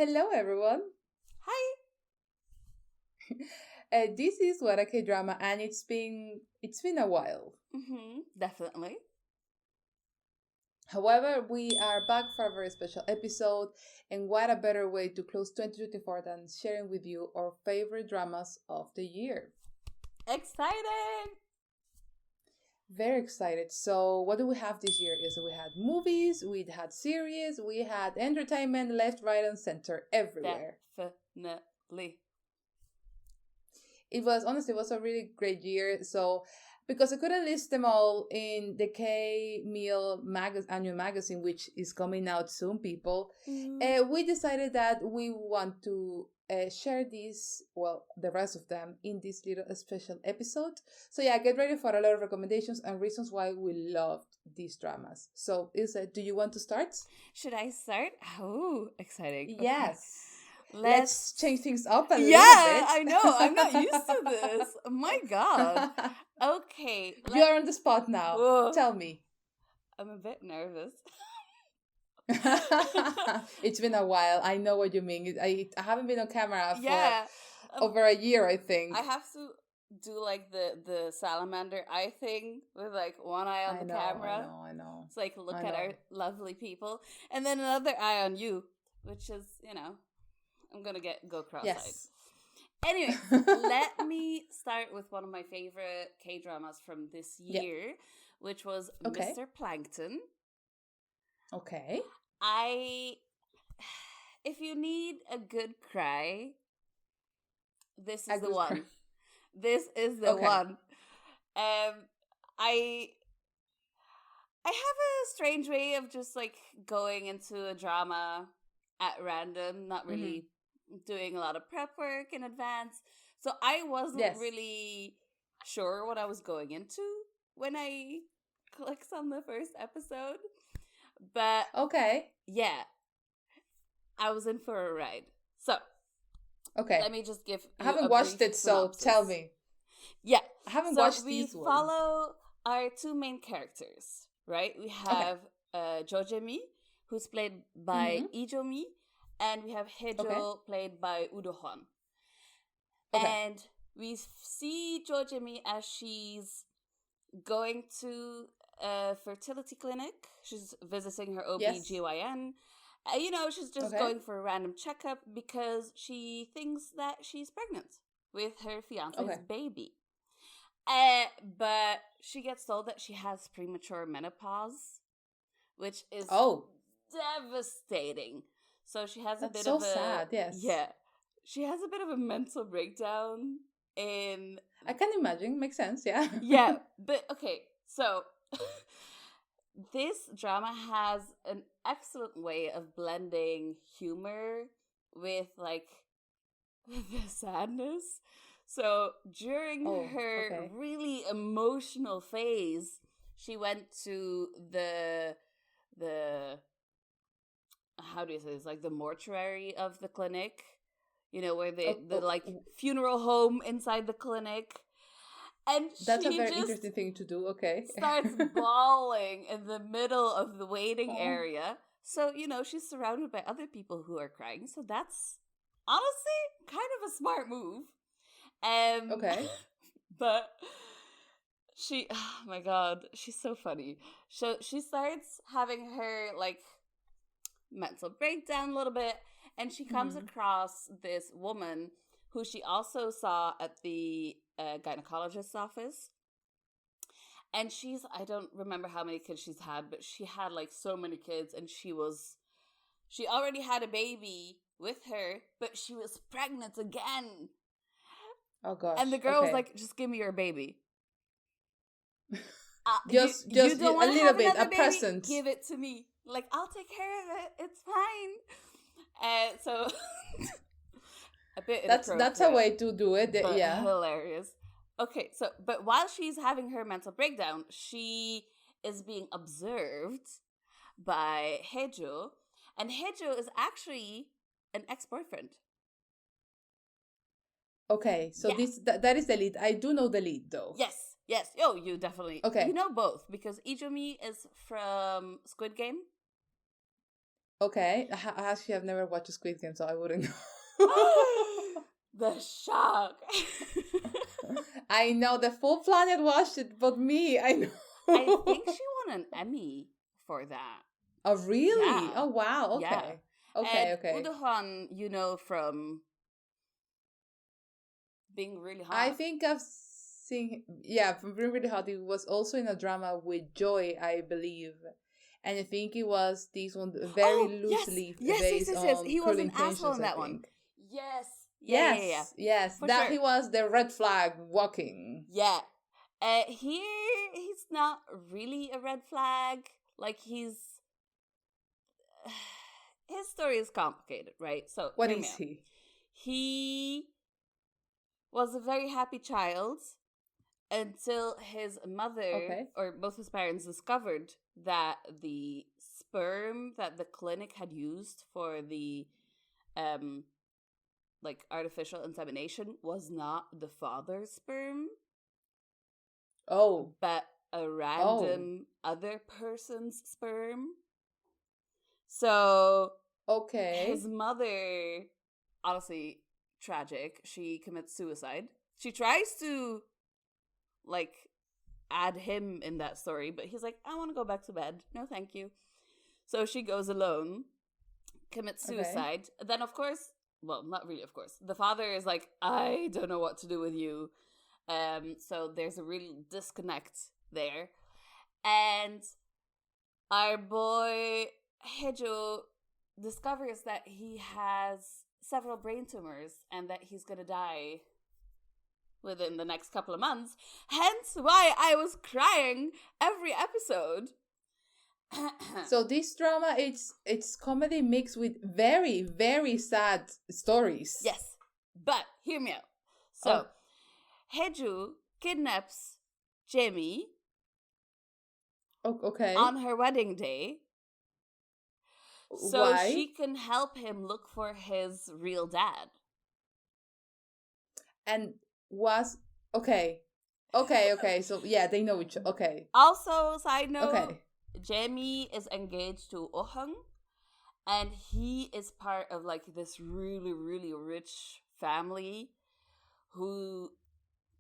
Hello, everyone. Hi. This is What a K-drama, and it's been a while. Definitely. However, we are back for a very special episode, and what a better way to close 2024 than sharing with you our favorite dramas of the year. Excited. Very excited. So, what do we have this year? Is we had movies, we had series, we had entertainment left, right, and center everywhere. Definitely. It was a really great year. So because I couldn't list them all in the K Meal annual magazine, which is coming out soon, people, we decided that we want to share the rest of them in this little special episode. So yeah, get ready for a lot of recommendations and reasons why we loved these dramas. So Ilse, do you want to start? Should I start? Oh, exciting. Yes. Okay. Let's change things up a little bit. I know. I'm not used to this. Oh my God. Okay. You are on the spot now. Whoa. Tell me. I'm a bit nervous. It's been a while. I know what you mean. I haven't been on camera for over a year, I think. I have to do like the salamander eye thing with like one eye on the camera. I know. It's like look at our lovely people, and then another eye on you, which is I'm gonna go cross-eyed. Yes. Anyway, let me start with one of my favorite K-dramas from this year, which was Mr. Plankton. Okay. If you need a good cry, this is the one. This is the one. I have a strange way of just like going into a drama at random, not really doing a lot of prep work in advance. So I wasn't really sure what I was going into when I clicked on the first episode. But yeah, I was in for a ride. So let me just give you I haven't watched it, synopsis. So tell me. Yeah. I haven't watched these ones. We follow our two main characters, right? We have Jojemi, who's played by Ijomi, and we have Hejo, played by Udohon. And we see Jojemi as she's going to a fertility clinic. She's visiting her OB/GYN. She's just going for a random checkup because she thinks that she's pregnant with her fiance's baby. But she gets told that she has premature menopause, which is devastating. So she has a bit of a sad, yes. Yeah. She has a bit of a mental breakdown in I can imagine, makes sense, yeah. Yeah, but okay, so this drama has an excellent way of blending humor with like the sadness. So during her really emotional phase, she went to the how do you say this? Like the mortuary of the clinic, where the like funeral home inside the clinic. And that's a very interesting thing to do, starts bawling in the middle of the waiting area. So, she's surrounded by other people who are crying. So that's honestly kind of a smart move. But oh my God, she's so funny. So she starts having her like mental breakdown a little bit, and she comes across this woman who she also saw at the gynecologist's office. And I don't remember how many kids she's had, but she had like so many kids, and she already had a baby with her, but she was pregnant again. Oh gosh. And the girl was like, just give me your baby. Just a little bit, a present. Give it to me. Like, I'll take care of it. It's fine. So a bit that's a way to do it. But hilarious. Okay, so but while she's having her mental breakdown, she is being observed by Hejo, and Hejo is actually an ex-boyfriend. Okay, so that is the lead. I do know the lead though. Yes. Oh, you definitely. Okay. You know both because Ijomi is from Squid Game. Okay. I actually have never watched Squid Game, so I wouldn't know. The shock. I know the full planet watched it, but me, I know. I think she won an Emmy for that. Oh, really? Yeah. Oh, wow. Okay. Yeah. Okay, And okay. Udohan, you know, from Being Really Hot. I think I've seen, yeah, from Being Really Hot. It was also in a drama with Joy, I believe. And I think it was this one very loosely based on He Cruel was an asshole Intentions, in I that one. think. Yes. Yes. For That sure. he was the red flag walking. Yeah. Here, he's not really a red flag. Like, his story is complicated, right? So, What hear me is out. he? He was a very happy child until his mother or both his parents discovered that the sperm that the clinic had used for the like artificial insemination was not the father's sperm, but a random other person's sperm. So his mother, honestly, tragic, she commits suicide. She tries to like add him in that story, but he's like, I want to go back to bed. No, thank you. So she goes alone, commits suicide. Then, of course, well, not really, of course. The father is like, I don't know what to do with you. So there's a real disconnect there. And our boy Hejo discovers that he has several brain tumors and that he's gonna die within the next couple of months. Hence why I was crying every episode. So this drama, it's comedy mixed with very, very sad stories. Yes, but hear me out. So, Heju kidnaps Jamie on her wedding day. So Why? she can help him look for his real dad. And was okay. So yeah, they know each other. Okay. Also, side note, Jamie is engaged to Oh-hung, and he is part of like this really, really rich family who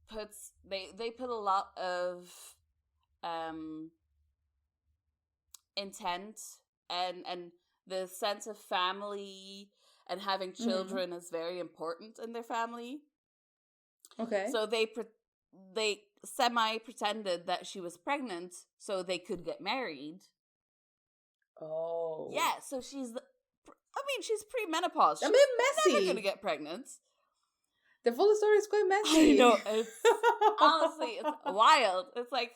puts they put a lot of intent and the sense of family and having children is very important in their family. Okay. So they semi-pretended that she was pregnant so they could get married. Oh. Yeah, so she's pre-menopause. She's messy. never gonna get pregnant. The full story is quite messy. I know. It's honestly, it's wild. It's like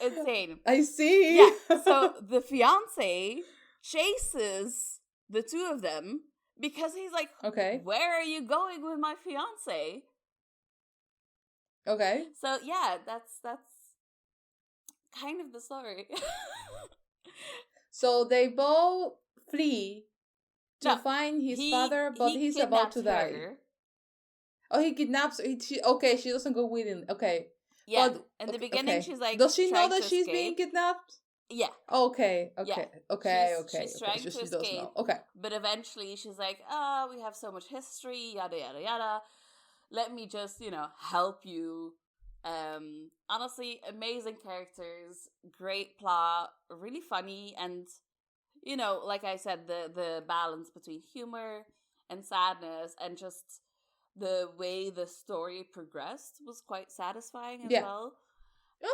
insane. I see. Yeah. So the fiance chases the two of them because he's like, where are you going with my fiance? Okay. So yeah, that's kind of the story. So they both flee to find his father, but he's about to die. Her. Oh, he kidnaps her. She doesn't go with him. Okay. Yeah, but, in the beginning, she's like, does she know that she's being kidnapped? Yeah. Okay. She's trying to escape. Does know. Okay. But eventually, she's like, we have so much history, yada, yada, yada. Let me just, help you. Honestly, amazing characters, great plot, really funny, and, like I said, the balance between humor and sadness and just the way the story progressed was quite satisfying as well.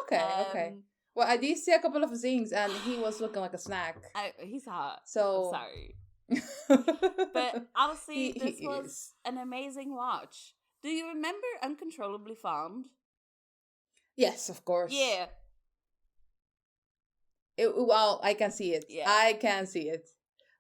Okay. Well, I did see a couple of things, and he was looking like a snack. He's hot. So I'm sorry. But honestly, this was an amazing watch. Do you remember Uncontrollably Fond? Yes, of course. Yeah. Well, I can see it. Yeah. I can see it.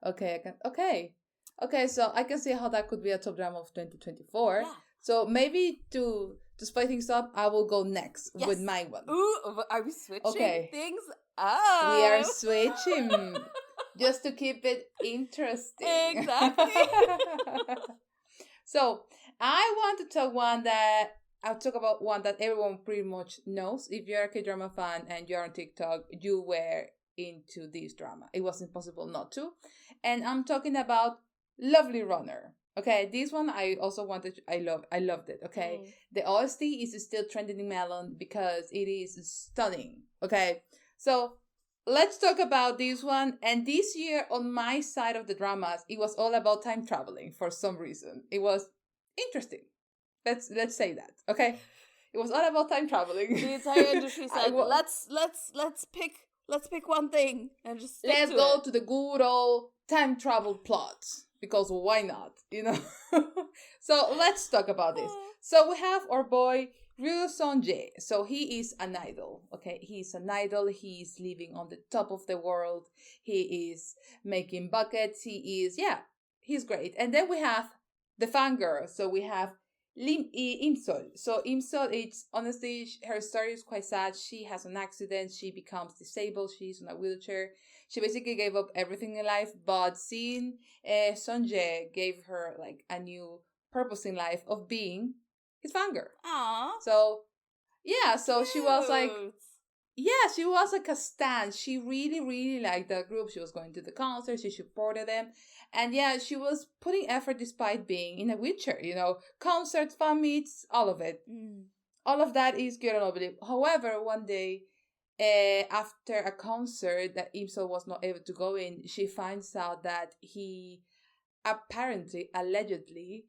Okay, so I can see how that could be a top drama of 2024. Yeah. So maybe to spice things up, I will go next with my one. Ooh, are we switching things up? We are switching just to keep it interesting. Exactly. So I'll talk about one that everyone pretty much knows. If you're a K-drama fan and you're on TikTok, you were into this drama. It was impossible not to. And I'm talking about Lovely Runner. Okay, this one I also wanted. I loved it. Okay, the OST is still trending in Melon because it is stunning. Okay, so let's talk about this one. And this year, on my side of the dramas, it was all about time traveling for some reason. It was interesting. Let's say that. Okay, it was all about time traveling. The entire industry said, let's pick one thing and just stick let's to go it. to the good old time travel plot because why not? So let's talk about this. So we have our boy Ryu Song-jae. So he is an idol. Okay, he's an idol. He's living on the top of the world. He is making buckets. He's great. And then we have the fangirl. So we have Imsol. So Imsol, it's honestly, her story is quite sad. She has an accident. She becomes disabled. She's in a wheelchair. She basically gave up everything in life. But seeing Sonje gave her like a new purpose in life of being his fangirl. Aww. So so Cute. she was like, she was like a stan. She really, really liked that group. She was going to the concerts. She supported them. And she was putting effort despite being in a wheelchair, concerts, fan meets, all of it. All of that is good and lovely. However, one day, after a concert that Imsol was not able to go in, she finds out that he allegedly,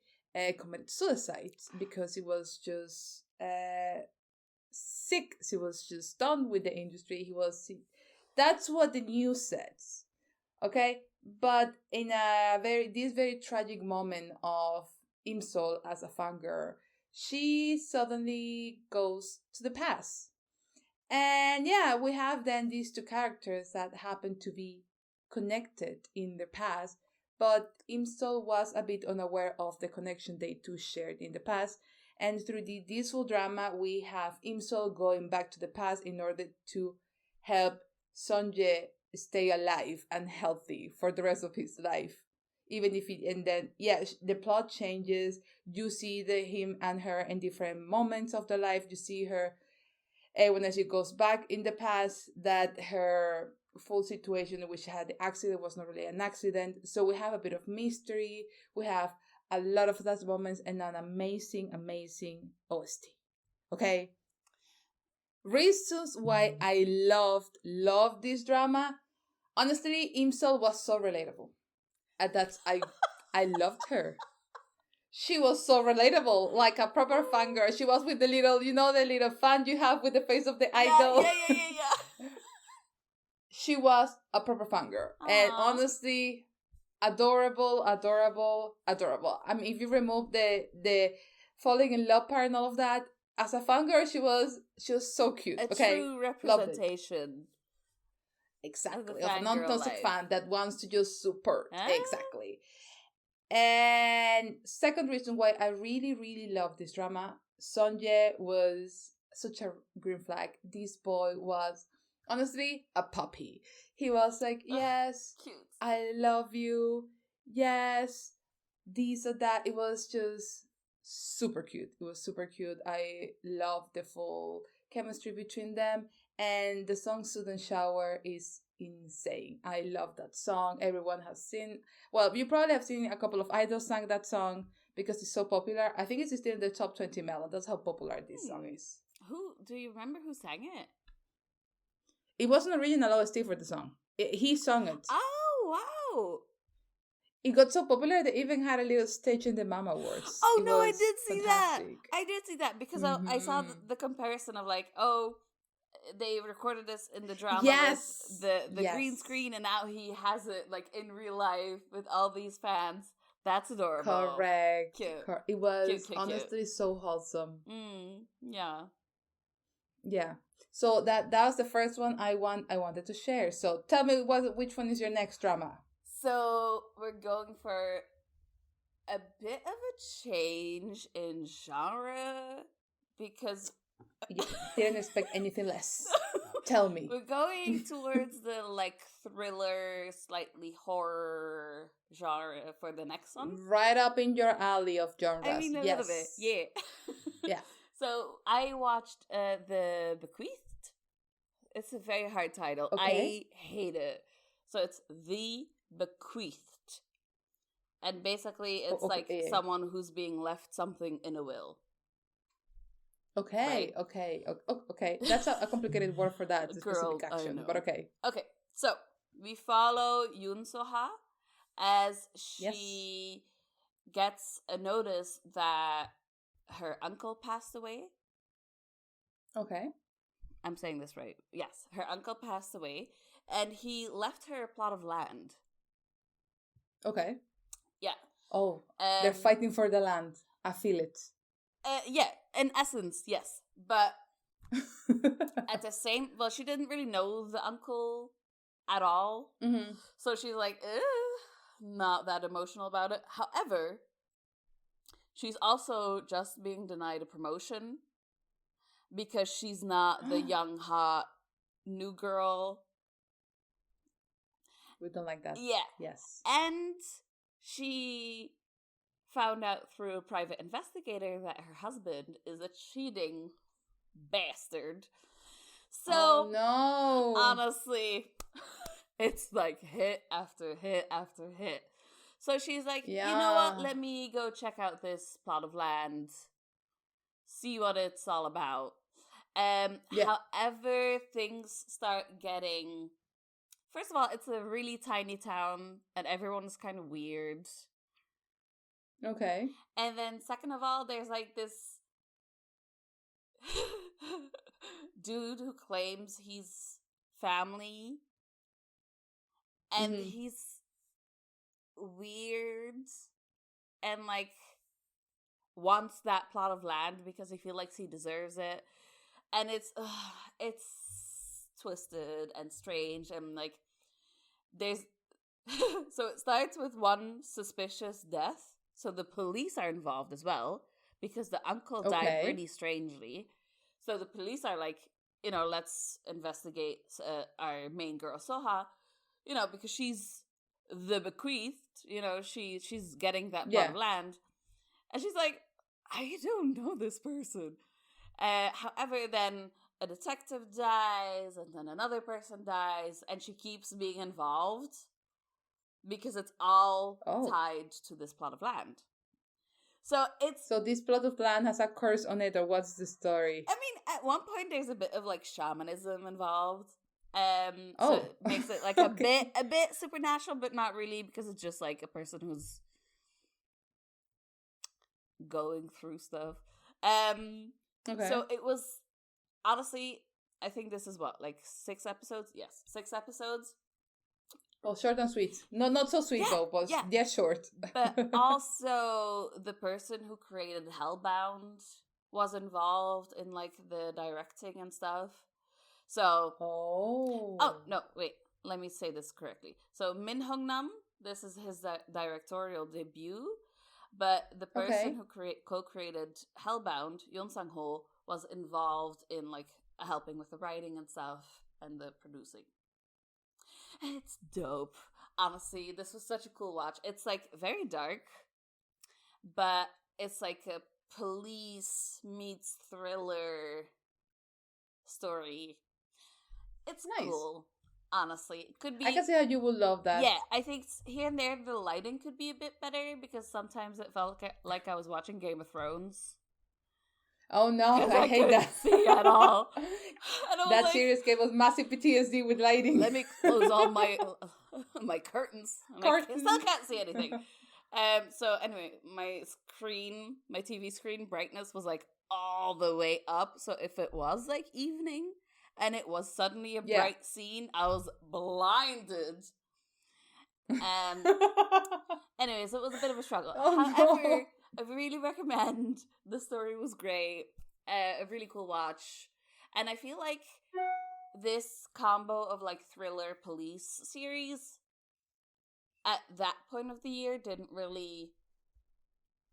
committed suicide because he was just sick. He was just done with the industry. He was sick. That's what the news says. Okay, but in this very tragic moment of Imsol as a fangirl, she suddenly goes to the past. And we have then these two characters that happen to be connected in the past, but Imsol was a bit unaware of the connection they two shared in the past. And through this whole drama, we have Imsol going back to the past in order to help Sonje stay alive and healthy for the rest of his life. Even if the plot changes. You see him and her in different moments of the life. You see her when she goes back in the past, that her full situation in which she had the accident was not really an accident. So we have a bit of mystery. We have a lot of those moments and an amazing, amazing OST. Okay? Reasons why I loved this drama. Honestly, Imsol was so relatable. And I loved her. She was so relatable, like a proper fangirl. She was with the little, the little fan you have with the face of the idol. Yeah. She was a proper fangirl. Aww. And honestly, adorable. I mean, if you remove the falling in love part and all of that, as a fangirl, she was so cute. A true representation. Exactly. Of a non-toxic fan that wants to just support. Exactly. And second reason why I really, really love this drama, Sonje was such a green flag. This boy was honestly a puppy. He was like, yes, cute. I love you. Yes, this or that. It was just super cute. It was super cute. I loved the full chemistry between them. And the song Sudden Shower is insane. I love that song. Everyone has seen. Well, you probably have seen a couple of idols sang that song because it's so popular. I think it's still in the top 20 Melon. That's how popular this song is. Who do you remember who sang it? It was an original OST for the song. He sung it. Oh, wow. It got so popular they even had a little stage in the Mama Awards. Oh, no, I did see that. I did see that because I saw the comparison of like, they recorded this in the drama with the green screen, and now he has it like in real life with all these fans. That's adorable. Correct. Cute. It was honestly so wholesome. Yeah. Yeah. So that was the first one I wanted to share. So tell me which one is your next drama? So we're going for a bit of a change in genre because didn't expect anything less. Tell me. We're going towards the like thriller, slightly horror genre for the next one. Right up in your alley of genres. I mean, a little bit. Yeah. Yeah. So I watched the Bequeathed. It's a very hard title. Okay. I hate it. So it's The bequeathed. And basically, it's like someone who's being left something in a will. Okay, right? Okay. That's a complicated word for that specific action, but okay. Okay, so we follow Yoon So-ha as she gets a notice that her uncle passed away. Okay. I'm saying this right. Yes, her uncle passed away, and he left her a plot of land. Okay. Yeah. Oh, they're fighting for the land. I feel it. Yeah, in essence, yes. But at the same... Well, she didn't really know the uncle at all. Mm-hmm. So she's like, not that emotional about it. However, she's also just being denied a promotion because she's not the young, hot, new girl. We don't like that. Yeah. Yes. And she found out through a private investigator that her husband is a cheating bastard. So, no. Honestly, it's like hit after hit after hit. So she's like, you know what? Let me go check out this plot of land, see what it's all about. However, things start getting... First of all, it's a really tiny town, and everyone's kind of weird. Okay. And then, second of all, there's like this dude who claims he's family, and he's weird, and like wants that plot of land because he feels like he deserves it. And it's twisted and strange, and like there's so it starts with one suspicious death, so the police are involved as well because the uncle died really strangely. So the police are like, let's investigate our main girl Soha, because she's the bequeathed, she's getting that plot of land, and she's like, I don't know this person. However, then a detective dies, and then another person dies, and she keeps being involved because it's all tied to this plot of land. So this plot of land has a curse on it, or what's the story? I mean, at one point there's a bit of like shamanism involved. So it makes it like a bit supernatural, but not really, because it's just like a person who's going through stuff. So it was, honestly, I think this is what, like 6 episodes? Yes, 6 episodes. Oh, short and sweet. No, not so sweet though, but short. But also, the person who created Hellbound was involved in like the directing and stuff. So, no, wait, let me say this correctly. So Min Hong Nam, this is his directorial debut, but the person who co-created Hellbound, Yoon Sang-ho, was involved in like helping with the writing and stuff and the producing. And it's dope. Honestly, this was such a cool watch. It's like very dark, but it's like a police meets thriller story. It's cool, honestly. It could be. I can see how you would love that. Yeah, I think here and there the lighting could be a bit better because sometimes it felt like I was watching Game of Thrones. Oh no, I hate that. See at all. That series gave us massive PTSD with lighting. Let me close all my my curtains. I still can't see anything. So anyway, my TV screen brightness was like all the way up. So if it was like evening and it was suddenly a bright scene, I was blinded. Anyways, it was a bit of a struggle. However, I really recommend. The story was great. A really cool watch. And I feel like this combo of like thriller police series at that point of the year didn't really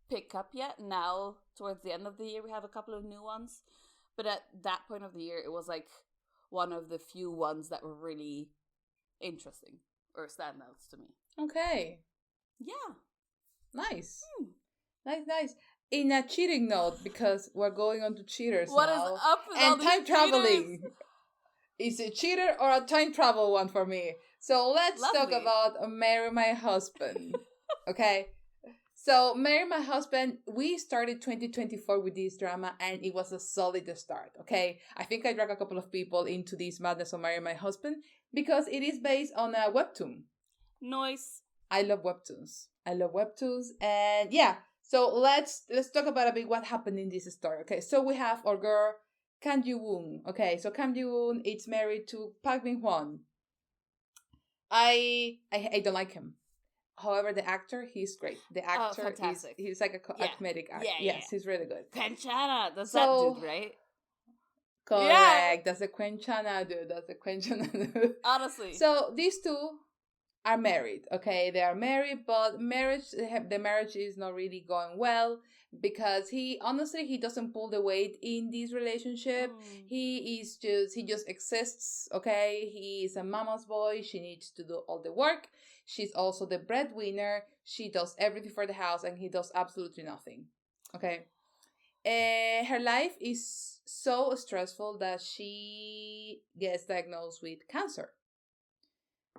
pick up yet. Now, towards the end of the year, we have a couple of new ones. But at that point of the year, it was like one of the few ones that were really interesting or standouts to me. Okay. Yeah. Nice. Nice. In a cheating note, because we're going on to cheaters what now. What is up with and all time these traveling? is a cheater or a time travel one for me. So let's talk about Marry My Husband. Okay. So, Marry My Husband, we started 2024 with this drama and it was a solid start, okay? I think I dragged a couple of people into this madness of Marry My Husband because it is based on a webtoon. Nice. I love webtoons. And yeah, so let's talk about a bit what happened in this story, okay? So we have our girl, Kam Ji-woon, okay? So Kam Ji-woon is married to Park Min-hwan. I don't like him. However, the actor, he's great. The actor he's like a comedic actor. Yes, he's really good. Quenchana, that's that dude, right? Correct. Yeah. That's the Quenchana dude. Honestly. So these two are married, okay? They are married, but the marriage is not really going well because he doesn't pull the weight in this relationship. He just exists, okay? He is a mama's boy. She needs to do all the work. She's also the breadwinner. She does everything for the house and he does absolutely nothing. Okay. Her life is so stressful that she gets diagnosed with cancer.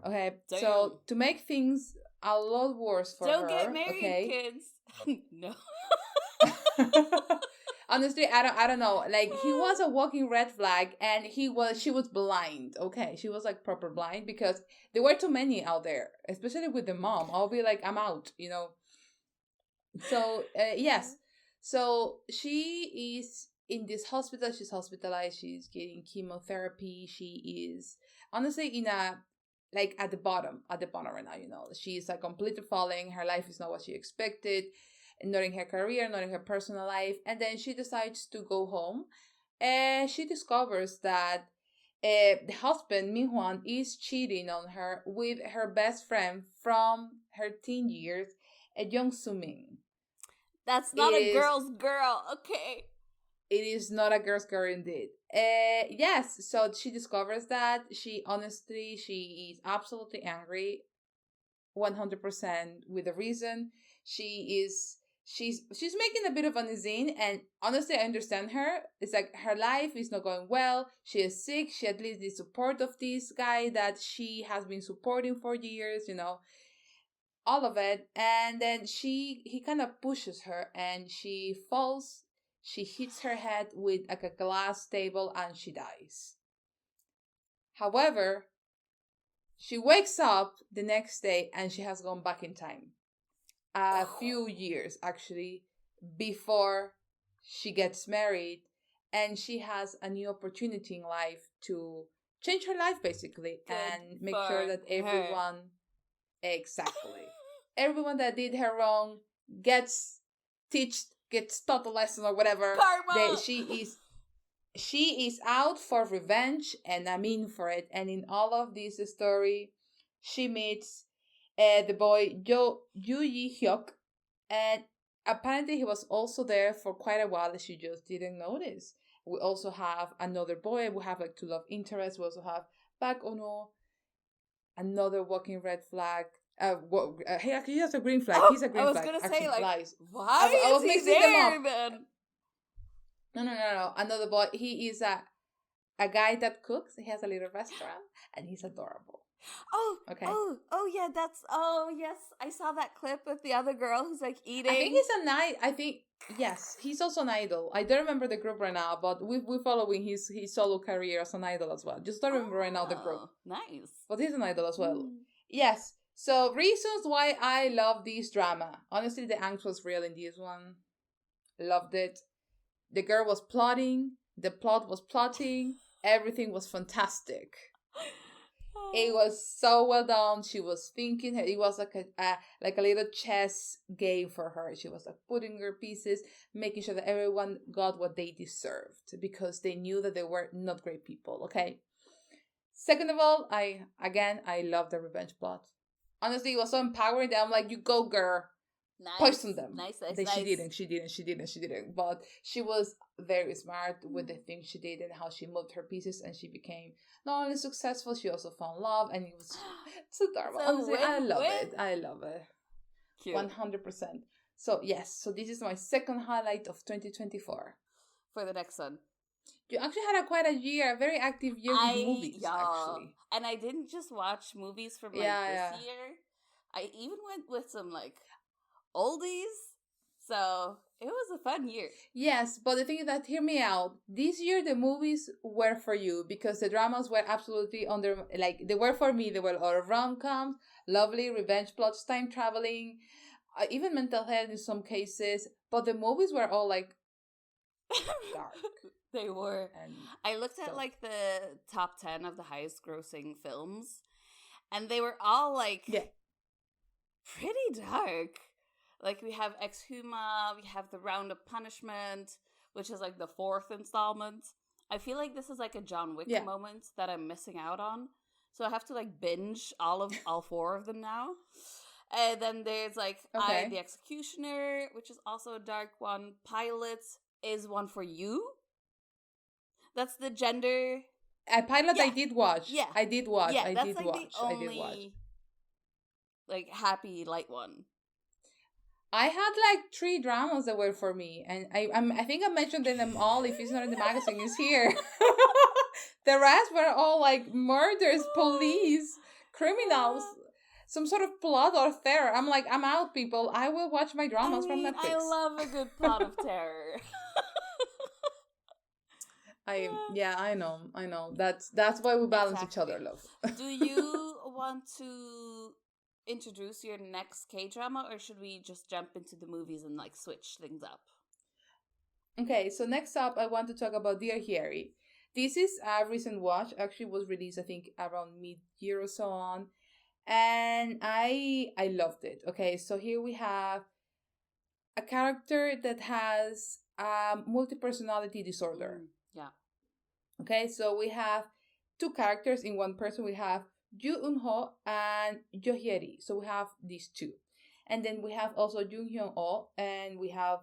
Okay. Damn. So to make things a lot worse for her. Don't get married, kids. No. Honestly, I don't know. Like, he was a walking red flag and she was blind. Okay. She was like proper blind because there were too many out there, especially with the mom. I'll be like, I'm out, you know? So, yes. So she is in this hospital. She's hospitalized. She's getting chemotherapy. She is honestly in a, like at the bottom right now, you know. She's like completely falling. Her life is not what she expected. Not in her career, not in her personal life. And then she decides to go home. And she discovers that the husband, Min-hwan, is cheating on her with her best friend from her teen years, Jung Soo-min. That's not a girl's girl, okay? It is not a girl's girl indeed. Yes, so she discovers that she is absolutely angry 100% with the reason. She's making a bit of an scene, and honestly I understand her. It's like her life is not going well. She is sick. She at least the support of this guy that she has been supporting for years, you know, all of it. And then he kind of pushes her and she falls. She hits her head with like a glass table and she dies. However, she wakes up the next day and she has gone back in time. A few years, actually, before she gets married. And she has a new opportunity in life to change her life, basically. Good and make sure that everyone... Exactly. Everyone that did her wrong gets taught a lesson or whatever. Karma! She is out for revenge, and I mean for it. And in all of this story, she meets the boy Yoo Ji-hyuk, and apparently he was also there for quite a while. She just didn't notice. We also have another boy. We have like two love interests. We also have Park Oh-no, another walking red flag. He has a green flag. He's a green flag. I was gonna say, like, flies. Why I was mixing there, them up. Then? No. Another boy. He is a guy that cooks. He has a little restaurant, and he's adorable. Oh, okay. Oh, yeah. Yes. I saw that clip of the other girl who's like eating. I think yes, he's also an idol. I don't remember the group right now, but we're following his solo career as an idol as well. Just don't remember right now the group. Nice. But he's an idol as well. Yes. So, reasons why I love this drama. Honestly, the angst was real in this one. Loved it. The girl was plotting. The plot was plotting. Everything was fantastic. It was so well done. She was thinking. It was like a little chess game for her. She was like putting her pieces, making sure that everyone got what they deserved because they knew that they were not great people. Okay. Second of all, I love the revenge plot. Honestly, it was so empowering that I'm like, you go, girl. Nice. Poison them. Nice. She didn't. But she was very smart with the things she did and how she moved her pieces, and she became not only successful, she also found love, and it was so adorable. Honestly, I love it. Cute. 100%. So yes, so this is my second highlight of 2024. For the next one. You actually had quite a year, a very active year with movies, Yeah, actually. and I didn't just watch movies from like Yeah, this yeah. year. I even went with some like oldies. So it was a fun year. Yes, but the thing is that, hear me out. This year, the movies were for you because the dramas were absolutely under, like, they were for me. They were a lot of rom coms, lovely revenge plots, time traveling, even mental health in some cases. But the movies were all like dark They were. and I looked at stuff. like the top 10 of the highest grossing films, and they were all like Yeah. pretty dark. Like we have Exhuma, we have The Round of Punishment, which is like the 4th installment. I feel like this is like a John Wick moment that I'm missing out on. So I have to like binge all 4 of them now. And then there's like I the Executioner, which is also a dark one. Pilots is one for you. That's the gender. Pilot, I did watch. Yeah. I did watch. Yeah, I that's did like watch. the only I did watch. like happy light one. I had like 3 dramas that were for me, and I think I mentioned them all. If it's not in the magazine, it's here. The rest were all like murders, police, criminals, some sort of plot or terror. I'm like, I'm out, people. I will watch my dramas from Netflix. I love a good plot of terror. I know. That's why we balance each other, love. Do you want to introduce your next K-drama, or should we just jump into the movies and like switch things up? Okay, so next up I want to talk about Dear Harry. This is a recent watch. Actually was released I think around mid-year or so on. And I loved it. Okay, so here we have a character that has multi-personality disorder. Yeah. Okay, so we have 2 characters in one person. We have Ju Eun-ho and Jo Hye-ri. So we have these 2. And then we have also Jung Hyun-oh, and we have,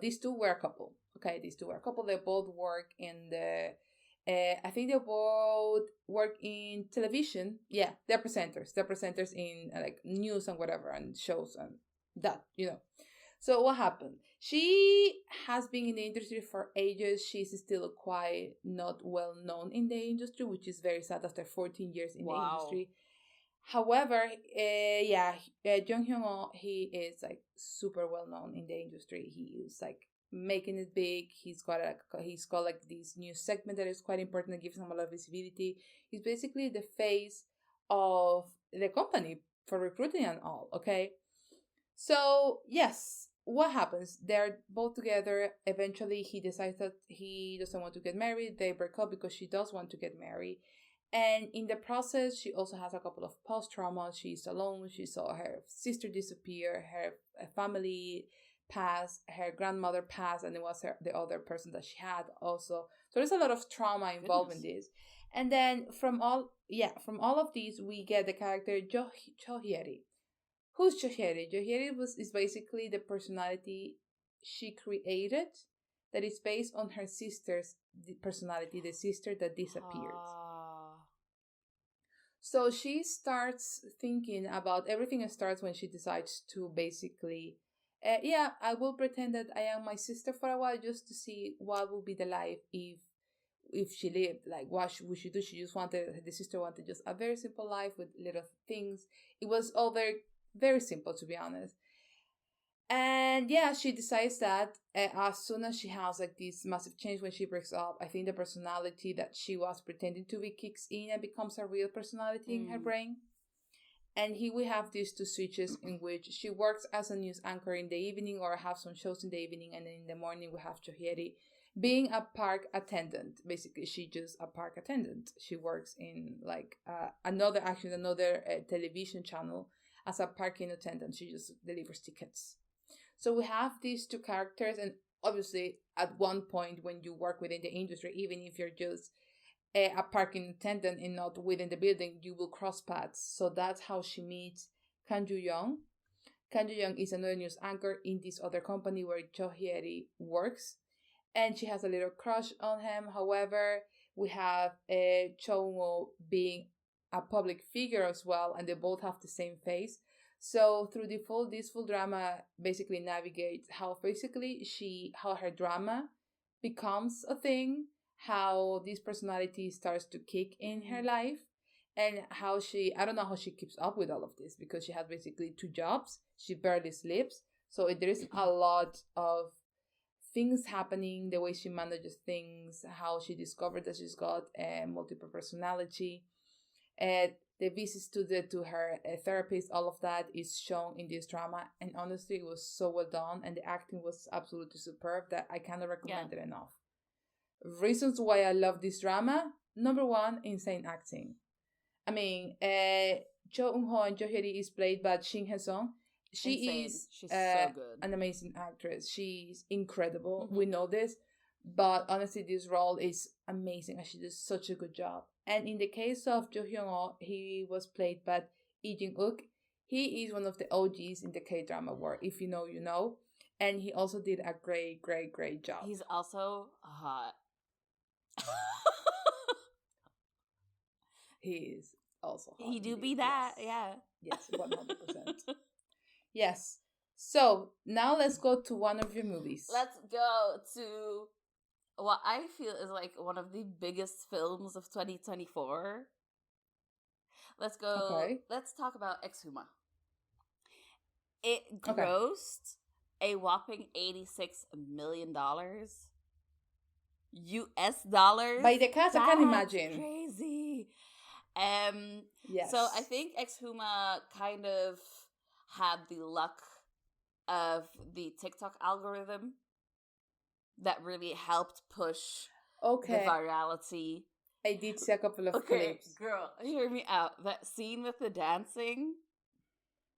these 2 were a couple. Okay, these 2 were a couple. They both work in the, I think they both work in television. Yeah, they're presenters. They're presenters in like news and whatever, and shows and that, So what happened? She has been in the industry for ages. She's still quite not well known in the industry, which is very sad after 14 years in the industry. However, Jung Hyun-oh, he is like super well known in the industry. He is like making it big. He's got like this new segment that is quite important that gives him a lot of visibility. He's basically the face of the company for recruiting and all. Okay, so yes. What happens? They're both together. Eventually, he decides that he doesn't want to get married. They break up because she does want to get married. And in the process, she also has a couple of post-traumas. She's alone. She saw her sister disappear, her family pass, her grandmother pass, and it was the other person that she had also. So there's a lot of trauma involved in this. And then from all of these, we get the character Jo Hye-ri. Who's Jo Hye-ri? Jo Hye-ri is basically the personality she created that is based on her sister's personality, the sister that disappeared. So she starts thinking about everything. It starts when she decides to basically, I will pretend that I am my sister for a while just to see what would be the life if she lived. Like, what would she do? The sister wanted just a very simple life with little things. It was all very, very simple, to be honest. And yeah, she decides that as soon as she has like this massive change when she breaks up, I think the personality that she was pretending to be kicks in and becomes a real personality in her brain. And here we have these 2 switches in which she works as a news anchor in the evening or have some shows in the evening, and then in the morning we have Jo Hye-ri being a park attendant. Basically, she's just a park attendant. She works in like another television channel as a parking attendant. She just delivers tickets. So we have these 2 characters, and obviously at one point when you work within the industry, even if you're just a parking attendant and not within the building, you will cross paths. So that's how she meets Kang Joo-young. Kang Joo-young is another news anchor in this other company where Jo Hye-ri works, and she has a little crush on him. However, we have Cho Eun-oh being a public figure as well, and they both have the same face. So through this full drama basically navigates how her drama becomes a thing, how this personality starts to kick in her life, and how I don't know how she keeps up with all of this, because she has basically 2 jobs. She barely sleeps. So there is a lot of things happening, the way she manages things, how she discovered that she's got a multiple personality. The visits to her therapist, all of that is shown in this drama. And honestly, it was so well done. And the acting was absolutely superb that I cannot recommend it enough. Reasons why I love this drama. Number 1, insane acting. I mean, Cho Eun-ho and Jo Hyeri is played by Shin Hye-sung. She's so good. An amazing actress. She's incredible. We know this. But honestly, this role is amazing, and she does such a good job. And in the case of Jo Hyung-ho, he was played by Lee Jin-wook. He is one of the OGs in the K-drama world. If you know, you know. And he also did a great, great, great job. He's also hot. He is also hot. He do be that, yeah. Yes, 100%. Yes. So, now let's go to one of your movies. Let's go to what I feel is like one of the biggest films of 2024. Let's go. Okay. Let's talk about Exhuma. It grossed a whopping $86 million. US dollars. By the cast, I can imagine. Crazy. Yes. So I think Exhuma kind of had the luck of the TikTok algorithm that really helped push the virality. I did see a couple of clips. Girl, hear me out. That scene with the dancing.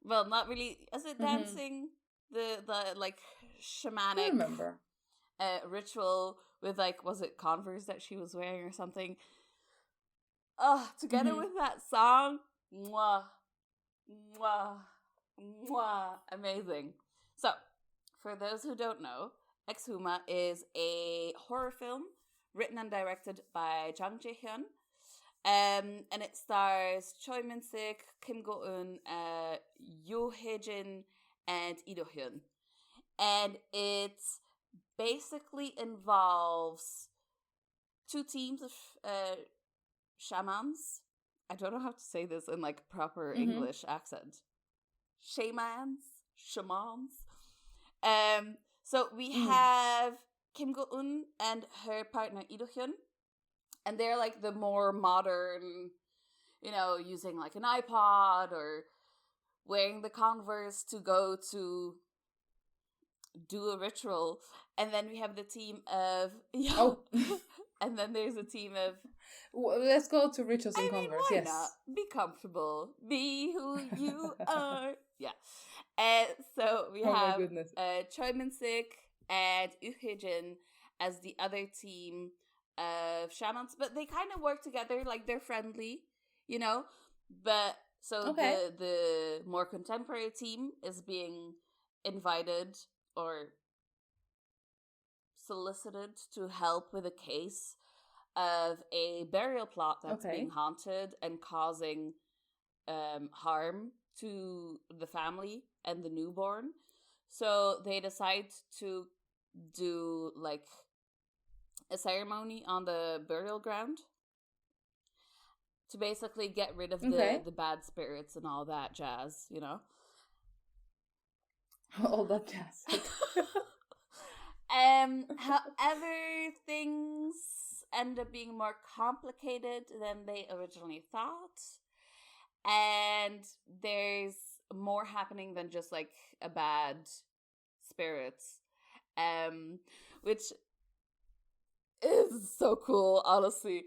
Well, not really. Is it dancing? The like shamanic. I remember. Ritual with like, was it Converse that she was wearing or something? Together with that song, mwah, mwah, mwah, amazing. So, for those who don't know, Exhuma is a horror film written and directed by Jang Jae-hyun. And it stars Choi Min-sik, Kim Go-eun, Yoo Hae-jin, and Lee Do-hyun. And it basically involves 2 teams of shamans. I don't know how to say this in like proper English accent. Shamans. So we have Kim Go-eun and her partner Lee Do-hyun, and they're like the more modern, you know, using like an iPod or wearing the Converse to go to do a ritual. And then we have the team of and then there's a team of let's go to rituals and Converse. Why not? Be comfortable. Be who you are. Yeah. And so we have Choi Min-sik and Yoo Hae-jin as the other team of shamans, but they kind of work together, like they're friendly, you know. But so the more contemporary team is being invited or solicited to help with a case of a burial plot that's being haunted and causing harm to the family and the newborn. So they decide to do like a ceremony on the burial ground to basically get rid of the bad spirits and all that jazz, you know? All that jazz. However, things end up being more complicated than they originally thought. And there's more happening than just like a bad spirit, which is so cool, honestly.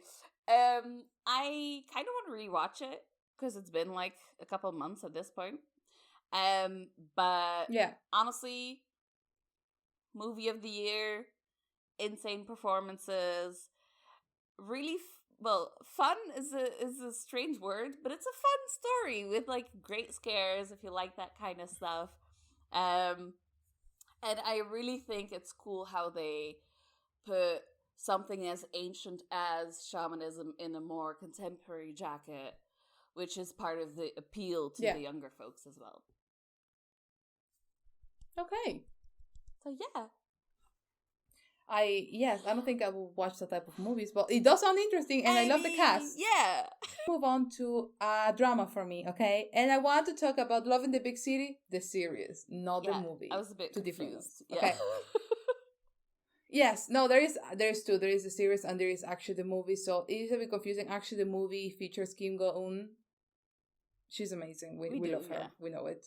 I kind of want to rewatch it because it's been like a couple months at this point. But honestly, movie of the year, insane performances, really fun is a strange word, but it's a fun story with like great scares if you like that kind of stuff. And I really think it's cool how they put something as ancient as shamanism in a more contemporary jacket, which is part of the appeal to the younger folks as well. Okay. So yeah. I don't think I will watch that type of movies, but it does sound interesting, and I love the cast. Yeah. Move on to a drama for me, okay? And I want to talk about Love in the Big City, the series, not the movie. I was a bit Two confused. different ones. Yeah. Okay. Yes, no, there's two. There is the series and there is actually the movie. So it is a bit confusing. Actually, the movie features Kim Go Eun. She's amazing. We love her. Yeah. We know it.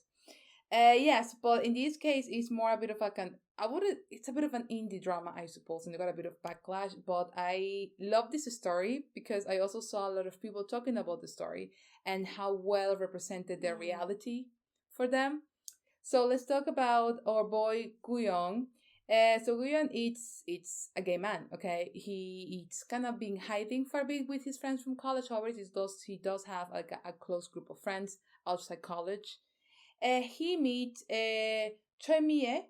Yes, but in this case, it's more a bit of like an I would it's a bit of an indie drama, I suppose, and it got a bit of backlash. But I love this story because I also saw a lot of people talking about the story and how well represented their reality for them. So let's talk about our boy Guyong. So Guyong, it's a gay man. Okay, it's kind of been hiding for a bit with his friends from college. However, he does have like a close group of friends outside college. He meets Choi Mie,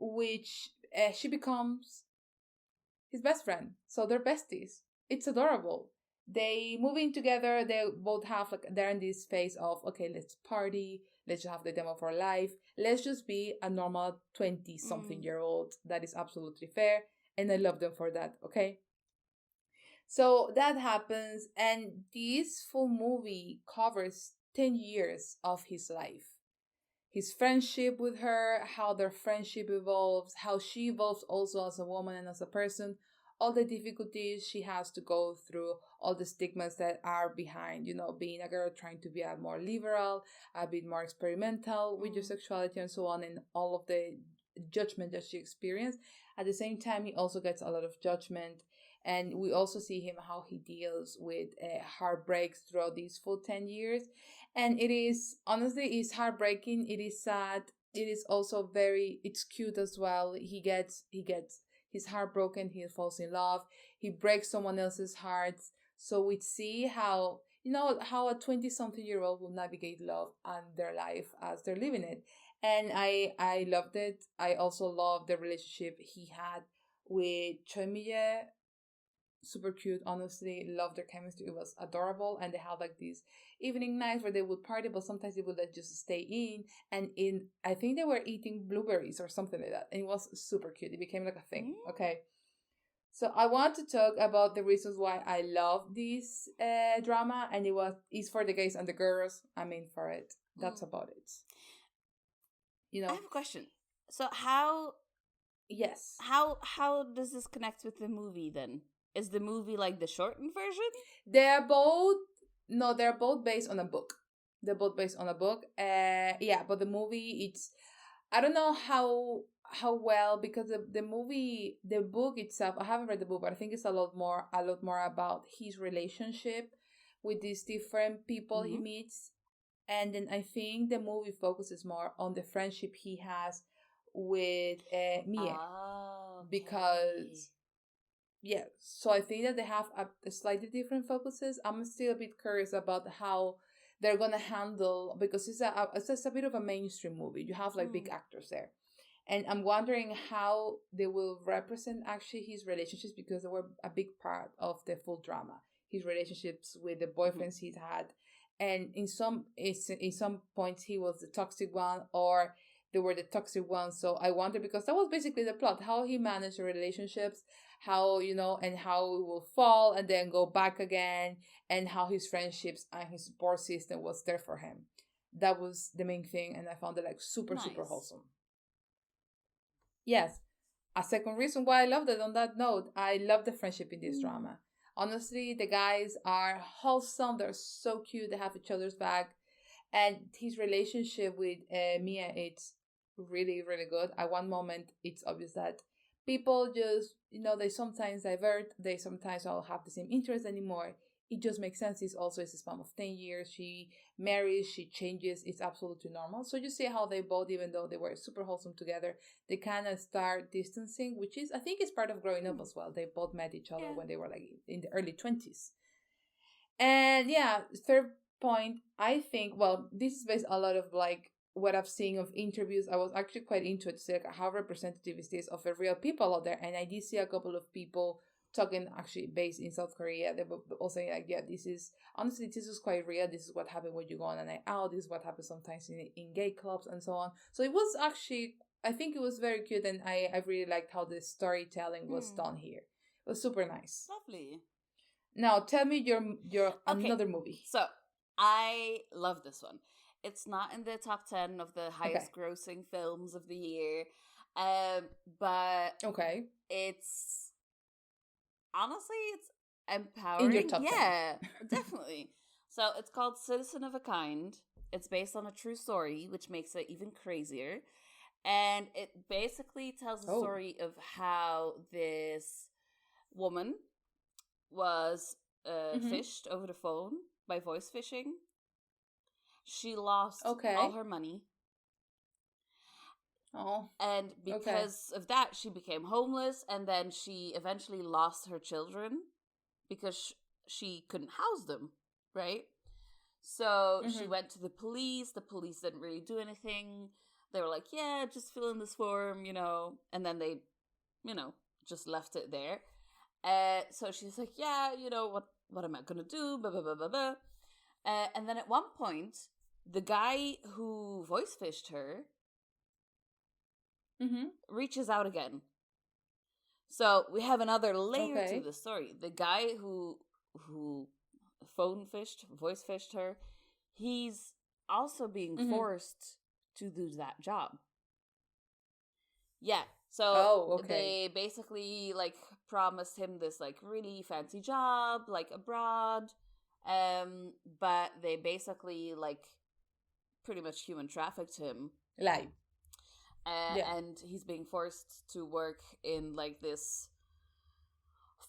which she becomes his best friend. So they're besties. It's adorable. They move in together. They both have like they're in this phase of okay, let's party. Let's just have the demo for life. Let's just be a normal 20-something-year old. That is absolutely fair. And I love them for that, okay? So that happens, and this full movie covers 10 years of his life. His friendship with her, how their friendship evolves, how she evolves also as a woman and as a person, all the difficulties she has to go through, all the stigmas that are behind, being a girl trying to be a more liberal, a bit more experimental with your sexuality and so on, and all of the judgment that she experienced. At the same time, he also gets a lot of judgment. And we also see him how he deals with heartbreaks throughout these full 10 years. And it is, honestly, it's heartbreaking. It is sad. It is also it's cute as well. He gets his heart broken. He falls in love. He breaks someone else's heart. So we see how, how a 20-something-year-old will navigate love and their life as they're living it. And I loved it. I also loved the relationship he had with Choi Mi-ye. Super cute, honestly. Loved their chemistry. It was adorable. And they had like these evening nights where they would party, but sometimes they would like just stay in. And I think they were eating blueberries or something like that. And it was super cute. It became like a thing. Okay. So I want to talk about the reasons why I love this drama, and it's for the guys and the girls. I'm in for it. That's about it. I have a question. So how? Yes. How does this connect with the movie then? Is the movie like the shortened version? They're both based on a book. They're both based on a book. Yeah, but the movie, I don't know how well, because the book itself, I haven't read the book, but I think it's a lot more about his relationship with these different people he meets. And then I think the movie focuses more on the friendship he has with Mie. Oh, okay. Because yeah, so I think that they have a slightly different focuses. I'm still a bit curious about how they're gonna handle, because it's a bit of a mainstream movie. You have like big actors there, and I'm wondering how they will represent actually his relationships, because they were a big part of the full drama. His relationships with the boyfriends he's had, and in some points he was the toxic one, or they were the toxic ones. So I wonder, because that was basically the plot, how he managed the relationships, how, and how it will fall and then go back again, and how his friendships and his support system was there for him. That was the main thing, and I found it like super wholesome. Yes. A second reason why I loved it, on that note, I love the friendship in this drama. Honestly, the guys are wholesome. They're so cute. They have each other's back. And his relationship with Mia, it's really, really good. At one moment, it's obvious that people just, they sometimes divert. They sometimes don't have the same interest anymore. It just makes sense. It's also a span of 10 years. She marries, she changes. It's absolutely normal. So you see how they both, even though they were super wholesome together, they kind of start distancing, which is, I think, is part of growing up as well. They both met each other when they were like in the early 20s. And yeah, third point, I think, well, this is based a lot of like what I've seen of interviews. I was actually quite into it to see like how representative is this of the real people out there. And I did see a couple of people talking actually based in South Korea. They were all saying like, yeah, this is quite real. This is what happened when you go on a night out. This is what happens sometimes in gay clubs and so on. So it was actually I think it was very cute, and I really liked how the storytelling was done here. It was super nice. Lovely. Now tell me your Okay. another movie. So I love this one. It's not in the top 10 of the highest grossing films of the year. But it's honestly it's empowering. In your top 10. Yeah, definitely. So it's called Citizen of a Kind. It's based on a true story, which makes it even crazier. And it basically tells the story of how this woman was fished over the phone by voice phishing. She lost all her money. Oh. And because of that, she became homeless, and then she eventually lost her children because she couldn't house them, right? So she went to the police. The police didn't really do anything. They were like, yeah, just fill in this form, and then they, just left it there. So she's like, yeah, what am I going to do? Blah, blah, blah, blah, blah. And then at one point, the guy who voice fished her reaches out again. So we have another layer to the story. The guy who voice fished her, he's also being forced to do that job. Yeah. So they basically promised him this really fancy job abroad, but they basically pretty much human trafficked him. And he's being forced to work in this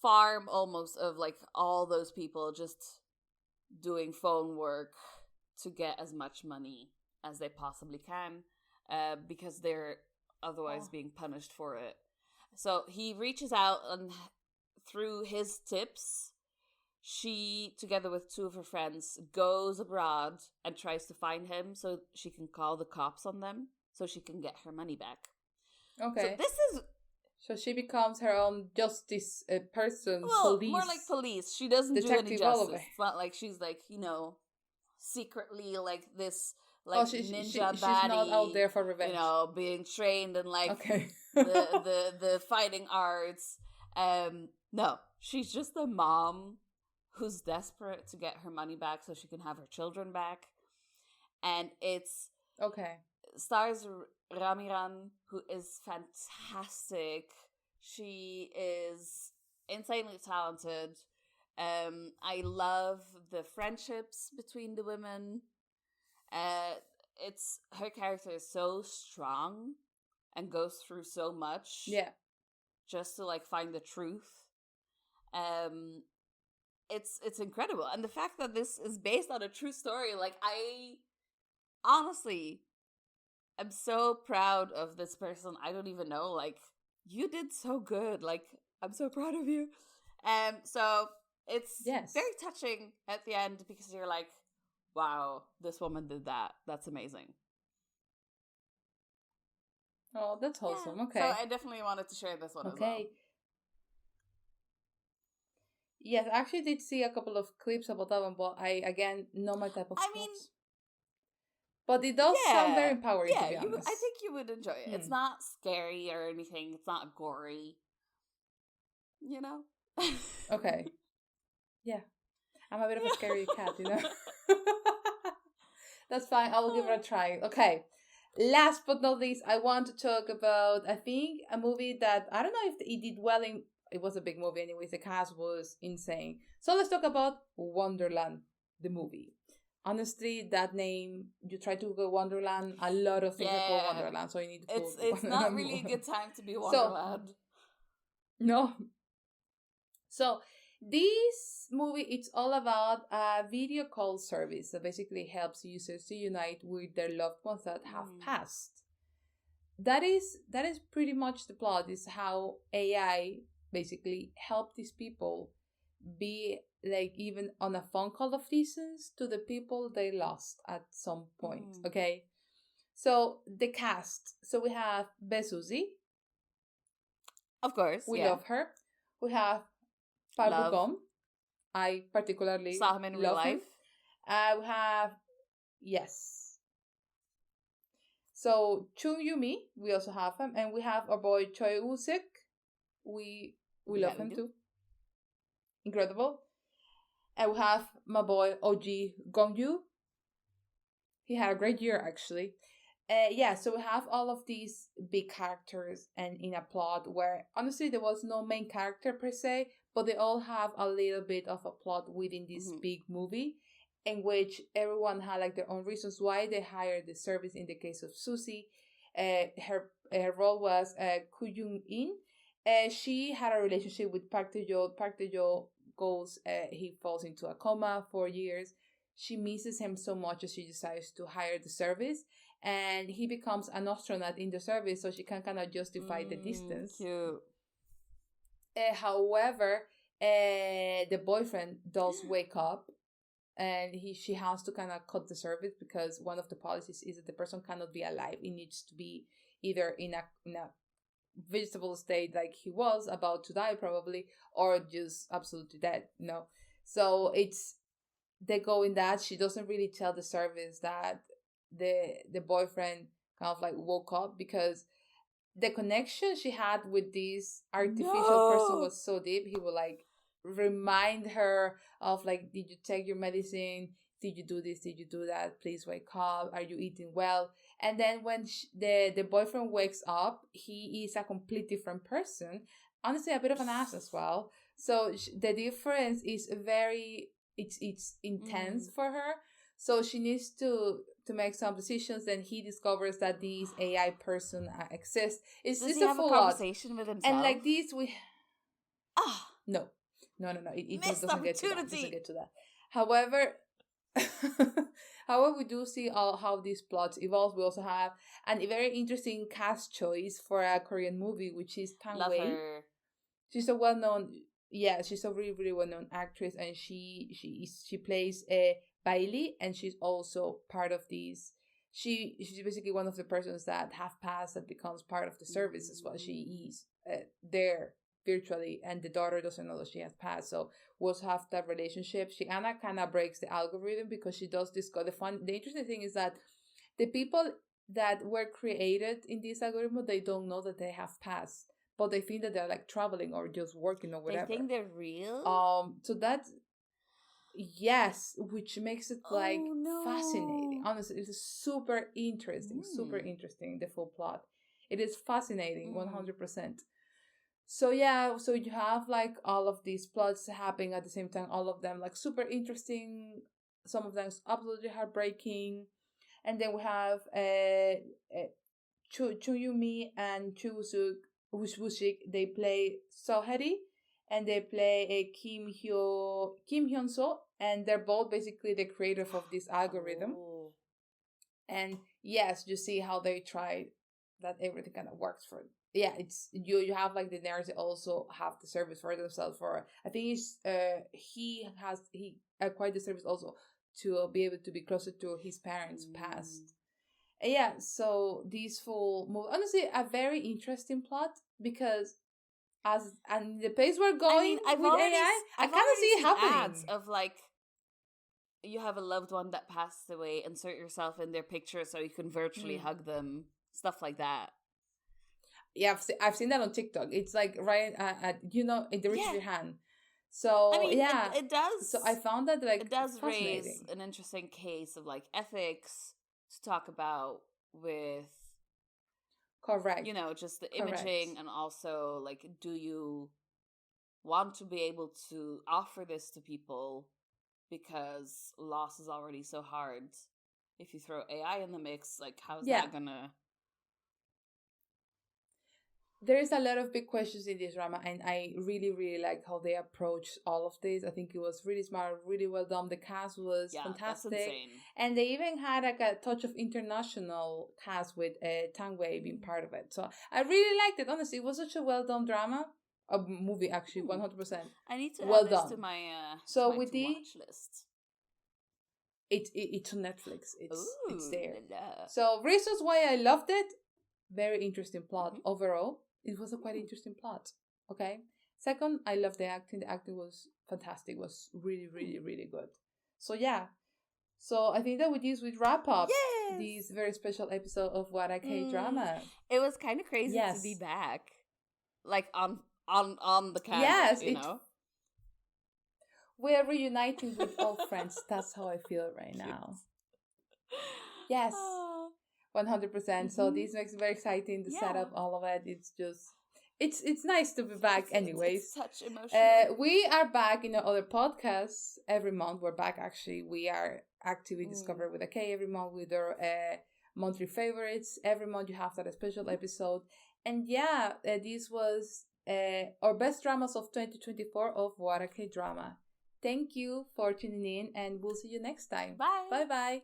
farm almost of all those people just doing phone work to get as much money as they possibly can, because they're otherwise being punished for it. So he reaches out, and through his tips, she, together with two of her friends, goes abroad and tries to find him so she can call the cops on them so she can get her money back. Okay. So she becomes her own justice person, police. More like police. She doesn't do any justice. It's not like she's secretly this ninja baddie. She's not out there for revenge. Being trained in the fighting arts. No, she's just a mom who's desperate to get her money back so she can have her children back. And it's stars Ramiran, who is fantastic. She is insanely talented. I love the friendships between the women. It's her character is so strong and goes through so much. Yeah. Just to find the truth. It's incredible. And the fact that this is based on a true story, I honestly am so proud of this person. I don't even know, you did so good. I'm so proud of you. So it's very touching at the end because you're like, wow, this woman did that. That's amazing. Oh, that's wholesome. Yeah. Okay. So I definitely wanted to share this one as well. Yes, I actually did see a couple of clips about that one, but I, again, not my type of sports. But it does sound very empowering, to be honest. I think you would enjoy it. It's not scary or anything. It's not gory. Okay. Yeah. I'm a bit of a scary cat, That's fine. I will give it a try. Okay. Last but not least, I want to talk about, I think, a movie that, I don't know if it did well in, it was a big movie anyways, the cast was insane. So let's talk about Wonderland, the movie. Honestly, that name, you try to Google Wonderland, a lot of things are called Wonderland, so you need to Google It's not really a good time to be Wonderland. No. So, this movie, it's all about a video call service that basically helps users to unite with their loved ones that have passed. That is pretty much the plot, is how AI basically help these people be even on a phone call of distance to the people they lost at some point. Okay, so the cast. So we have Besuzi. Of course, we love her. We have Park Bo-gum. I particularly saw him in real life. We have So Chung Yumi, we also have him, and we have our boy Choi Woo-sik. We love him too. Incredible. And we have my boy OG Gongyu. He had a great year actually. So we have all of these big characters and in a plot where honestly there was no main character per se, but they all have a little bit of a plot within this big movie, in which everyone had like their own reasons why they hired the service. In the case of Susie, her role was Koo Jung In. She had a relationship with Park Tae-jo. Park Tae-jo goes, he falls into a coma for years. She misses him so much that she decides to hire the service, and he becomes an astronaut in the service, so she can kind of justify the distance. Cute. However, the boyfriend does wake up, and she has to kind of cut the service because one of the policies is that the person cannot be alive. It needs to be either in a vegetable state, like he was about to die probably, or just absolutely dead. So they go in that. She doesn't really tell the service that the boyfriend kind of like woke up, because the connection she had with this artificial person was so deep. He would like remind her of like, did you take your medicine? Did you do this? Did you do that? Please wake up. Are you eating well? And then when the boyfriend wakes up, he is a complete different person. Honestly, a bit of an ass as well. So the difference is it's intense for her. So she needs to make some decisions. Then he discovers that this AI person exists. It's Does just he a have full a conversation with himself? And like this, no. It doesn't get to that. However, we do see how these plots evolve. We also have a very interesting cast choice for a Korean movie, which is Tang Wei. She's a well-known, she's a really, really well-known actress, and she plays Bailey, and she's also part of these. She's basically one of the persons that have passed that becomes part of the service as well. She is there virtually, and the daughter doesn't know that she has passed. So we also have that relationship. Anna kind of breaks the algorithm because she does discover the interesting thing is that the people that were created in this algorithm, they don't know that they have passed, but they think that they're like traveling or just working or whatever. They think they're real? So that's, yes, which makes it like fascinating. Honestly, it's super interesting, the full plot. It is fascinating, 100%. So so you have like all of these plots happening at the same time, all of them like super interesting, some of them absolutely heartbreaking. And then we have Chuyumi and Woo-sik. They play Soheri, and they play Kim Hyun-so, and they're both basically the creators of this algorithm. And yes, you see how they try that everything kind of works for them. It's you have like the nurse also have the service for themselves. For I think he acquired the service also to be able to be closer to his parents past. So this full movie, honestly, a very interesting plot, because and the pace we're going with AI, I kind of see it happening. Ads of like, you have a loved one that passed away, insert yourself in their picture so you can virtually hug them, stuff like that. Yeah, I've seen that on TikTok. It's like right at in the reach of your hand. So it does. So I found that like it does raise an interesting case of like ethics to talk about with. Correct. Just the imaging, and also like, do you want to be able to offer this to people, because loss is already so hard. If you throw AI in the mix, like, how's that gonna? There is a lot of big questions in this drama, and I really, really like how they approach all of this. I think it was really smart, really well done. The cast was fantastic. That's insane. And they even had like a touch of international cast with Tang Wei being part of it. So I really liked it. Honestly, it was such a well done drama. A movie, actually, 100%. I need to add this to my with the watch list. It's on Netflix. It's there. So reasons why I loved it: very interesting plot overall. It was a quite interesting plot. Okay. Second, I loved the acting. The acting was fantastic. It was really, really, really good. So So I think that with this we wrap up this very special episode of What a K-Drama. It was kind of crazy to be back, like on the camera. Yes, you know, we are reuniting with old friends. That's how I feel right now. Yes, 100%. So this makes it very exciting. The setup, all of it. It's just. It's nice to be back anyways. It's such emotional. We are back in other podcasts every month. We're back actually. We are actively Discover with a K every month with our monthly favorites. Every month you have that special episode. And this was our best dramas of 2024 of What a K Drama. Thank you for tuning in and we'll see you next time. Bye. Bye-bye.